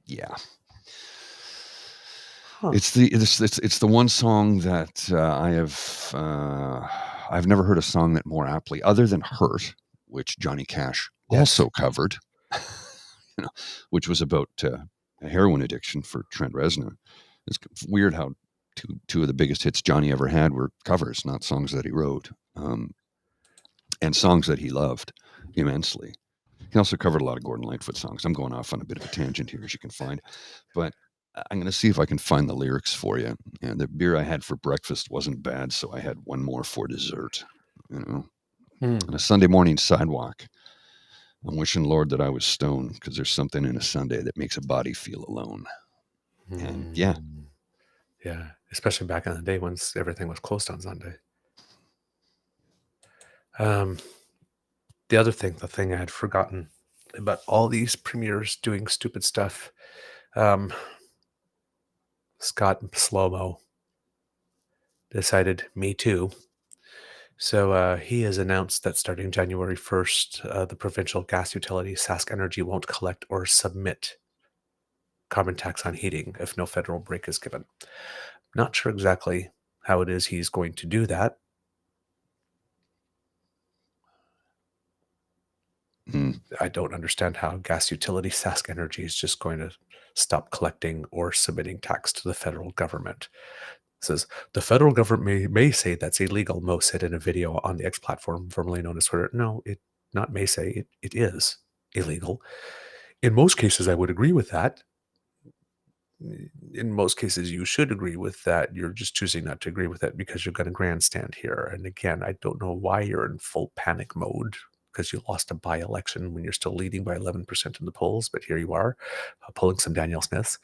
yeah. Huh. It's the one song that I've never heard a song that more aptly, other than Hurt, which Johnny Cash also covered, which was about a heroin addiction for Trent Reznor. It's weird how two of the biggest hits Johnny ever had were covers, not songs that he wrote, and songs that he loved immensely. He also covered a lot of Gordon Lightfoot songs. I'm going off on a bit of a tangent here, as you can find, but I'm going to see if I can find the lyrics for you. And the beer I had for breakfast wasn't bad, so I had one more for dessert. On a Sunday morning sidewalk, I'm wishing, Lord, that I was stoned, because there's something in a Sunday that makes a body feel alone. And yeah, especially back in the day when everything was closed on Sunday. The thing I had forgotten about all these premiers doing stupid stuff. Scott Slomo decided, me too. So he has announced that starting January 1st, the provincial gas utility Sask Energy won't collect or submit carbon tax on heating if no federal break is given. Not sure exactly how it is he's going to do that. I don't understand how gas utility Sask Energy is just going to stop collecting or submitting tax to the federal government. It says, the federal government may say that's illegal, Mo said in a video on the X platform, formerly known as Twitter. No, it not may say, it is. illegal. In most cases, I would agree with that. In most cases, you should agree with that. You're just choosing not to agree with it because you're going to grandstand here. And again, I don't know why you're in full panic mode because you lost a by-election when you're still leading by 11% in the polls, but here you are, pulling some Danielle Smiths.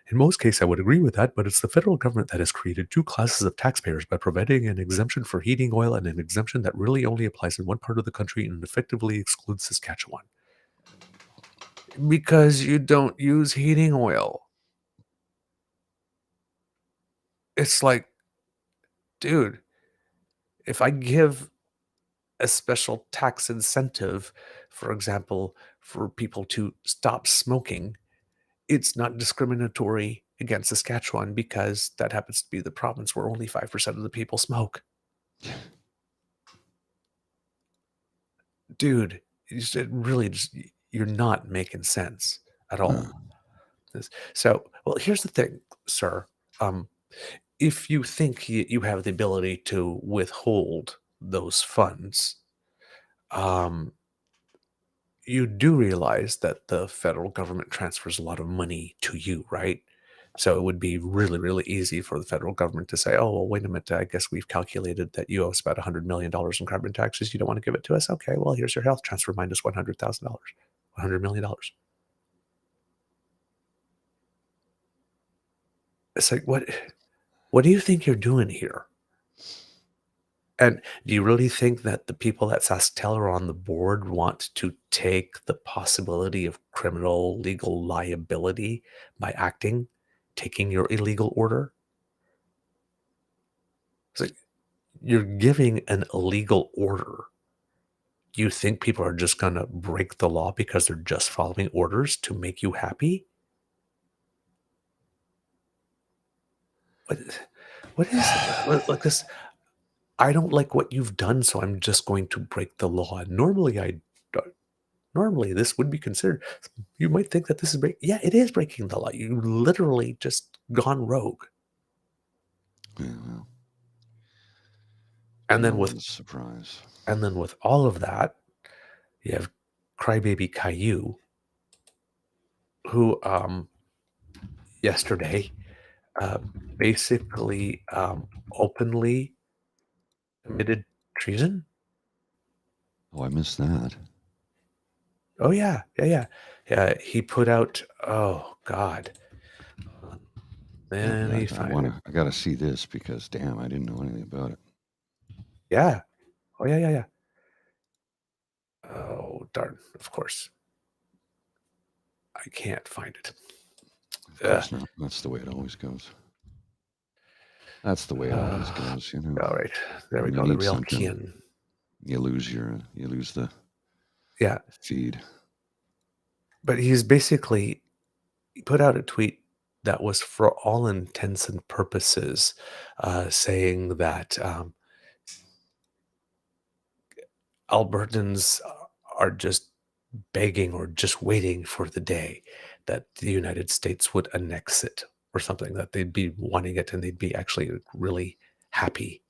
In most cases, I would agree with that, but it's the federal government that has created two classes of taxpayers by providing an exemption for heating oil and an exemption that really only applies in one part of the country and effectively excludes Saskatchewan. Because you don't use heating oil. It's like, dude, if I give a special tax incentive, for example, for people to stop smoking, it's not discriminatory against Saskatchewan because that happens to be the province where only 5% of the people smoke. Dude, it really just, you're not making sense at all. So, well, here's the thing, sir. If you think you have the ability to withhold those funds, you do realize that the federal government transfers a lot of money to you, right? So it would be really, really easy for the federal government to say, oh, well, wait a minute, I guess we've calculated that you owe us about $100 million in carbon taxes. You don't want to give it to us? Okay, well, here's your health transfer minus $100,000, $100 million. It's like, what do you think you're doing here? And do you really think that the people at SaskTel are on the board want to take the possibility of criminal legal liability by taking your illegal order? It's like, you're giving an illegal order. Do you think people are just going to break the law because they're just following orders to make you happy? What is like this? I don't like what you've done, so I'm just going to break the law. Normally, normally this would be considered. You might think that this is yeah, it is breaking the law. You literally just gone rogue. Yeah, well, and then no with one's surprise. And then with all of that, you have Crybaby Caillou, who yesterday basically openly committed treason. Oh, I missed that. Oh yeah. He put out. Oh God. I gotta see this because damn, I didn't know anything about it. Yeah. Oh yeah. Oh darn! Of course, I can't find it. Of course not. That's the way it always goes. That's the way it always goes, you know. All right, there we go. The real Kian. You lose the feed. But he's basically put out a tweet that was, for all intents and purposes, saying that Albertans are just begging or just waiting for the day that the United States would annex it or something, that they'd be wanting it and they'd be actually really happy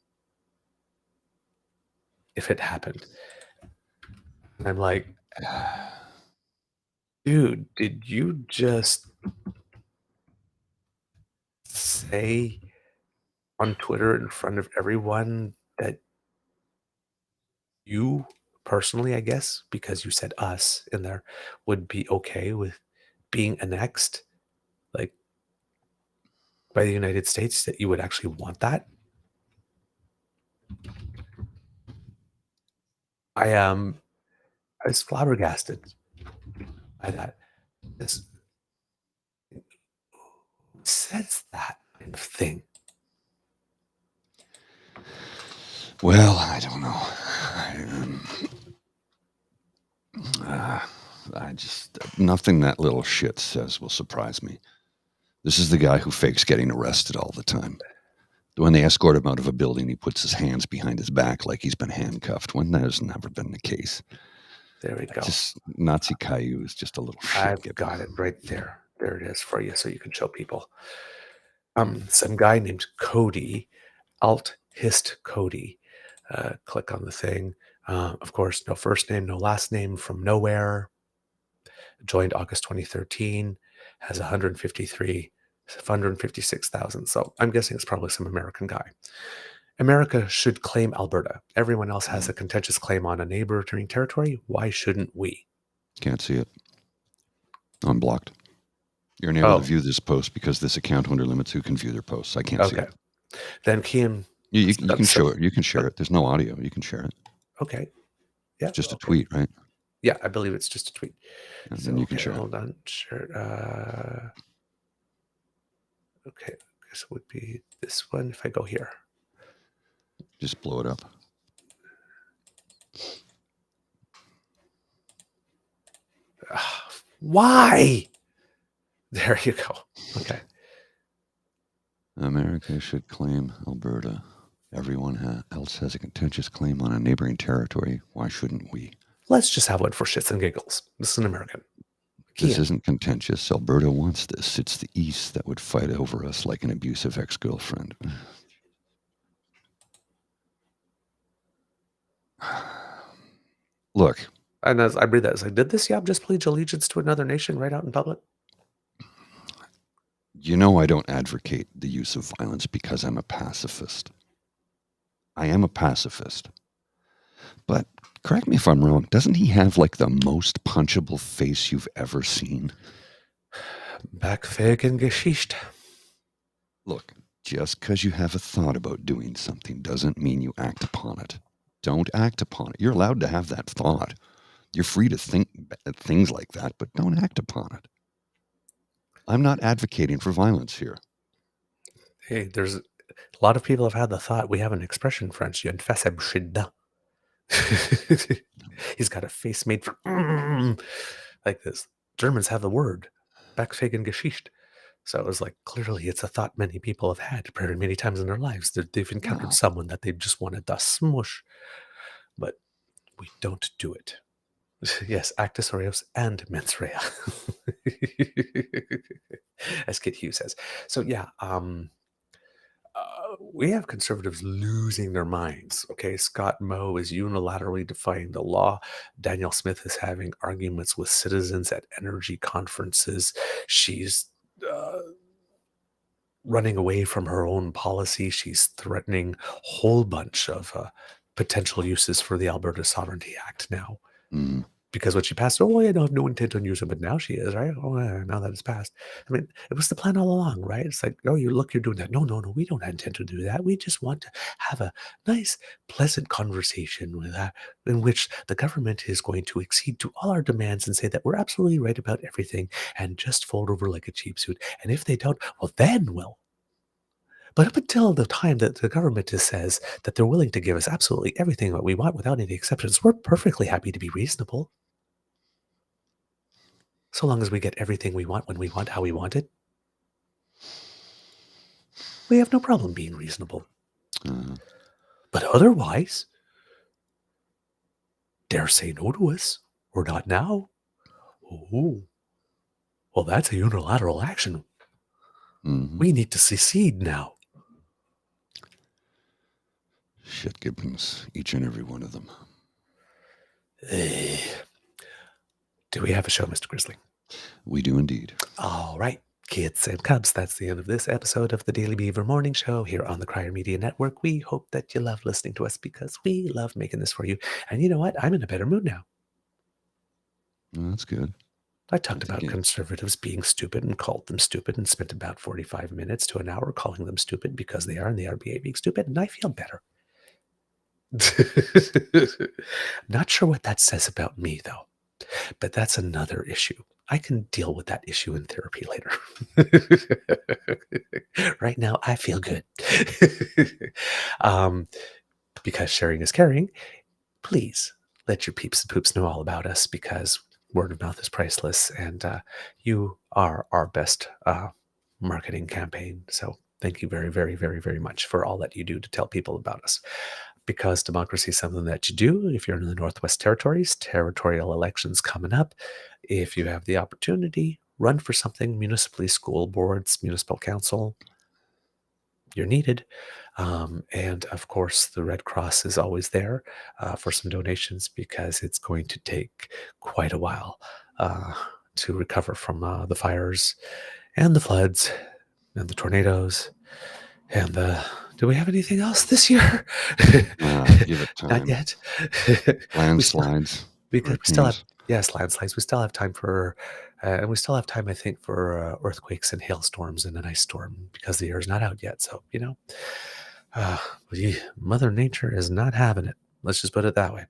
if it happened. And I'm like, dude, did you just say on Twitter in front of everyone that you personally, I guess, because you said us in there, would be okay with being annexed, like, by the United States, that you would actually want that? I was flabbergasted by that. This says that kind of thing. Well, I don't know. I just nothing that little shit says will surprise me. This is the guy who fakes getting arrested all the time. When they escort him out of a building, he puts his hands behind his back like he's been handcuffed, when that has never been the case. There we go. Just Nazi Caillou is just a little shit. I've got it right there. There it is for you, so you can show people. Some guy named Cody, Alt Hist Cody. Click on the thing. Of course, no first name, no last name, from nowhere. joined August 2013, has 156,000. So I'm guessing it's probably some American guy. America should claim Alberta. Everyone else has a contentious claim on a neighboring territory. Why shouldn't we? Can't see it. Unblocked. You're unable to view this post because this account under limits who can view their posts. I can't see it. Then Kian... You can show it. You can share it. There's no audio. You can share it. Okay. Yeah. It's just a tweet, right? Yeah, I believe it's just a tweet. And then you can share it. Hold on. Share. Okay. This would be this one if I go here. Just blow it up. Why? There you go. Okay. America should claim Alberta. Everyone else has a contentious claim on a neighboring territory. Why shouldn't we? Let's just have one for shits and giggles. This is an American. This isn't contentious. Alberta wants this. It's the East that would fight over us like an abusive ex-girlfriend. Look. And as I read that, it's like, did this Yab just pledge allegiance to another nation right out in public? You know I don't advocate the use of violence because I'm a pacifist. I am a pacifist. But correct me if I'm wrong, doesn't he have like the most punchable face you've ever seen? Backfegen Geschichte. Look, just because you have a thought about doing something doesn't mean you act upon it. Don't act upon it. You're allowed to have that thought. You're free to think things like that, but don't act upon it. I'm not advocating for violence here. Hey, there's a lot of people have had the thought. We have an expression in French. He's got a face made for like this. Germans have the word Backfegen Geschichte. So it was like, clearly it's a thought many people have had very many times in their lives. They've encountered someone that they just wanted to smush. But we don't do it. Yes, actus reus and mens rea. As Kit Hughes says. So yeah, we have conservatives losing their minds. Okay, Scott Moe is unilaterally defying the law. Danielle Smith is having arguments with citizens at energy conferences. She's running away from her own policy. She's threatening a whole bunch of potential uses for the Alberta Sovereignty Act now. Mm. Because when she passed, oh, I don't have no intent on using it, but now she is, right? Oh, yeah, now that it's passed. I mean, it was the plan all along, right? It's like, oh, you're doing that. No, we don't intend to do that. We just want to have a nice, pleasant conversation with that, in which the government is going to accede to all our demands and say that we're absolutely right about everything and just fold over like a cheap suit. And if they don't, well, then we'll. But up until the time that the government says that they're willing to give us absolutely everything that we want without any exceptions, we're perfectly happy to be reasonable. So long as we get everything we want when we want, how we want it, we have no problem being reasonable. But otherwise, dare say no to us, or not now. Oh, well, that's a unilateral action. Mm-hmm. We need to secede now. Shit Gibbons, each and every one of them. Do we have a show, Mr. Grizzly? We do indeed. All right, kids and cubs, that's the end of this episode of the Daily Beaver Morning Show here on the Crier Media Network. We hope that you love listening to us because we love making this for you. And you know what? I'm in a better mood now. Well, that's good. I talked about conservatives being stupid and called them stupid and spent about 45 minutes to an hour calling them stupid because they are and they are behaving stupid, and I feel better. Not sure what that says about me, though. But that's another issue. I can deal with that issue in therapy later. Right now, I feel good. Because sharing is caring, please let your peeps and poops know all about us, because word of mouth is priceless, and you are our best marketing campaign. So thank you very, very, very, very much for all that you do to tell people about us. Because democracy is something that you do. If you're in the Northwest Territories, territorial elections coming up. If you have the opportunity, run for something, municipally, school boards, municipal council. You're needed. And of course, the Red Cross is always there for some donations, because it's going to take quite a while to recover from the fires and the floods and the tornadoes and the. Do we have anything else this year? Give it time. Not yet. Landslides. We still have landslides. We still have time for, and we still have time, I think, for earthquakes and hailstorms and an ice storm because the year's not out yet. So Mother Nature is not having it. Let's just put it that way.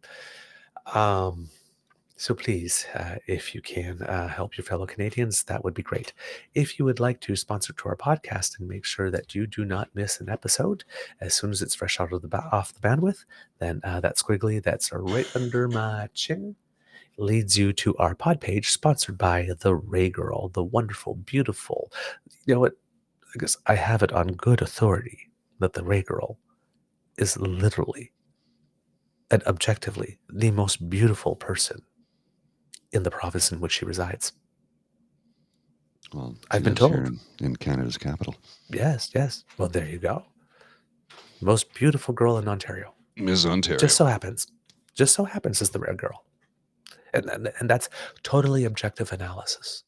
So please, if you can help your fellow Canadians, that would be great. If you would like to sponsor to our podcast and make sure that you do not miss an episode as soon as it's fresh out of off the bandwidth, then that squiggly that's right under my chin leads you to our pod page sponsored by the Ray Girl, the wonderful, beautiful. You know what? I guess I have it on good authority that the Ray Girl is literally and objectively the most beautiful person in the province in which she resides. Well, I've been told. Here in Canada's capital. Yes. Well, there you go. Most beautiful girl in Ontario. Ms. Ontario. Just so happens is the Ray Girl. And that's totally objective analysis.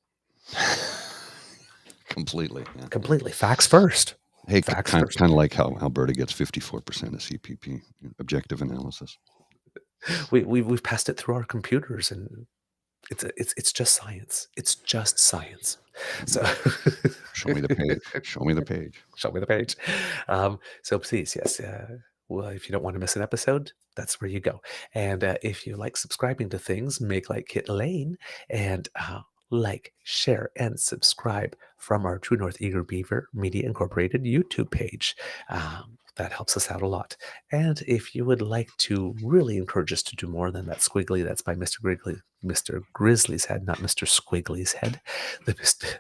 Completely. Yeah. Completely. Facts first. Hey, kind of like how Alberta gets 54% of CPP, objective analysis. We've passed it through our computers, and it's just science. It's just science. So show me the page. Show me the page. Show me the page. So please, yes. Well, if you don't want to miss an episode, that's where you go. And if you like subscribing to things, make like Kit Lane and like, share, and subscribe from our True North Eager Beaver Media Incorporated YouTube page. That helps us out a lot. And if you would like to really encourage us to do more than that squiggly, that's by Mr. Grizzly's Head, not Mr. Squiggly's Head.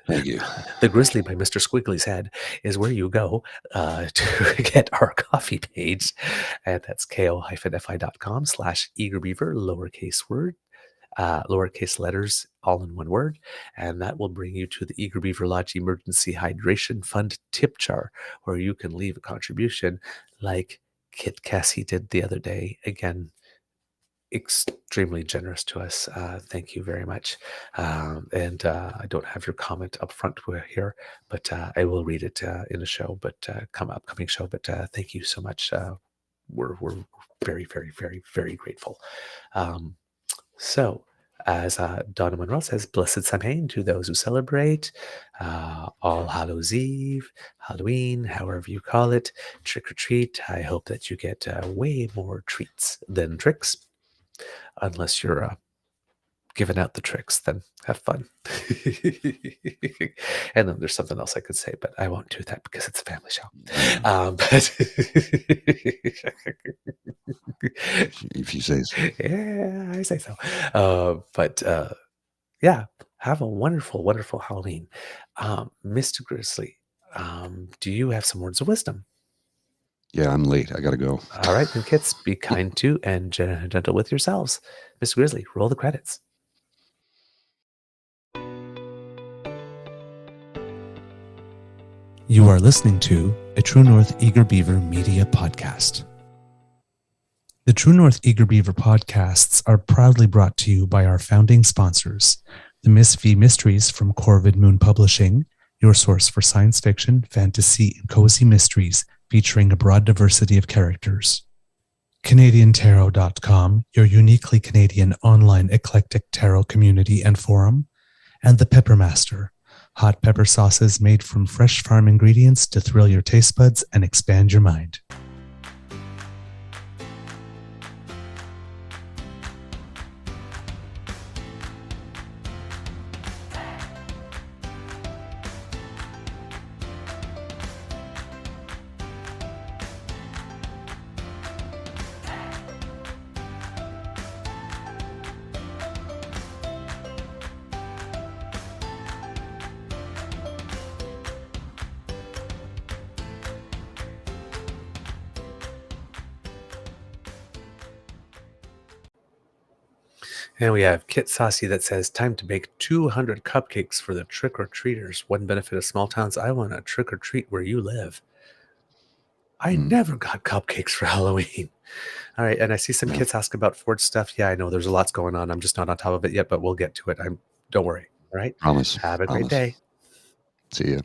Thank you. The Grizzly by Mr. Squiggly's Head is where you go to get our coffee page. And that's ko-fi.com/eagerbeaver, lowercase letters, all in one word, and that will bring you to the Eager Beaver Lodge Emergency Hydration Fund tip jar, where you can leave a contribution like Kit Cassie did the other day. Again, extremely generous to us. Thank you very much. And I don't have your comment up front here, but I will read it in a show, upcoming show. But thank you so much. We're very, very, very, very grateful. So, as Donna Monroe says, Blessed Samhain to those who celebrate, All Hallows Eve, Halloween, however you call it, trick or treat. I hope that you get way more treats than tricks, unless you're giving out the tricks, then have fun. And then there's something else I could say, but I won't do that because it's a family show. If you say so. Yeah, I say so. Yeah, have a wonderful, wonderful Halloween. Mr. Grizzly, do you have some words of wisdom? Yeah, I'm late. I got to go. All right, then, kids, be kind to and gentle with yourselves. Mr. Grizzly, roll the credits. You are listening to a True North Eager Beaver Media Podcast. The True North Eager Beaver podcasts are proudly brought to you by our founding sponsors, the Miss V Mysteries from Corvid Moon Publishing, your source for science fiction, fantasy, and cozy mysteries featuring a broad diversity of characters. CanadianTarot.com, your uniquely Canadian online eclectic tarot community and forum, and The Peppermaster, hot pepper sauces made from fresh farm ingredients to thrill your taste buds and expand your mind. And we have Kit Saucy that says, time to bake 200 cupcakes for the trick-or-treaters. One benefit of small towns, I want a trick-or-treat where you live. I never got cupcakes for Halloween. All right, and I see some kids ask about Ford stuff. Yeah, I know there's lots going on. I'm just not on top of it yet, but we'll get to it. Don't worry. All right. Promise. Have a great Promise. day. See ya.